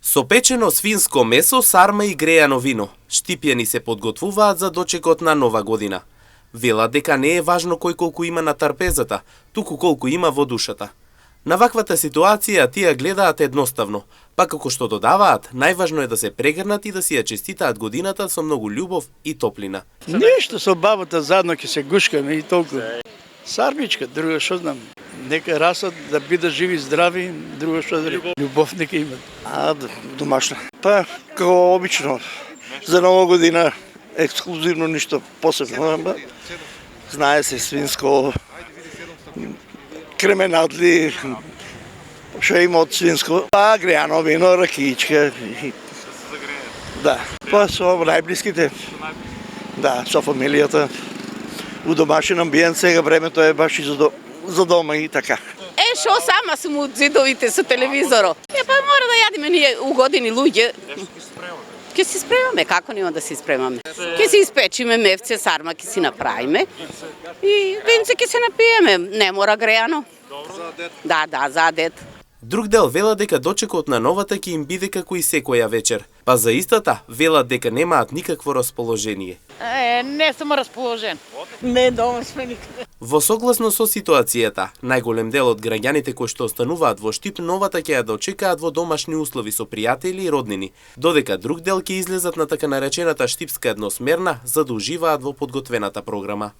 Со печено свинско месо, сарма и грејано вино, штипјани се подготвуваат за дочекот на нова година. Велат дека не е важно кој колку има на трпезата, туку колку има во душата. На ваквата ситуација тие гледаат едноставно, па како што додаваат, најважно е да се прегрнат и да си ја честитаат годината со многу љубов и топлина. Нешто со бабата заедно ќе се гушкаме и толку. Сармичка, друго што знам. Нека расат да бидат живи и здрави, друго што да љубов нека имат. Домашна. Па, како обично, за нова година ексклузивно ништо посебно. Знае се свинско, кременадли, што има од свинско. Па, грејано вино, ракиичка. Да, па со најблиските. Да, со фамилијата. У домашен амбиент сега времето е баш и за дома и така. Шо сама сум у зидовите со телевизорот. Па мора да јадиме ние у години луѓе. Ќе си спремаме, како нема да си спремаме. Ќе си испечиме мевце, сарма ќе си направиме и винце ќе се напиеме. Не мора грејано. Да, за дет. Друг дел велат дека дочекот на новата ќе им биде како и секоја вечер. Па за истата велат дека немаат никакво расположение. Не сум расположен. Не, дома сме никаде. Во согласно со ситуацијата, најголем дел од граѓаните кои што остануваат во Штип новата ќе ја дочекаат во домашни услови со пријатели и роднини, додека друг дел ќе излезат на така наречената штипска едносмерна за да уживаат во подготвената програма.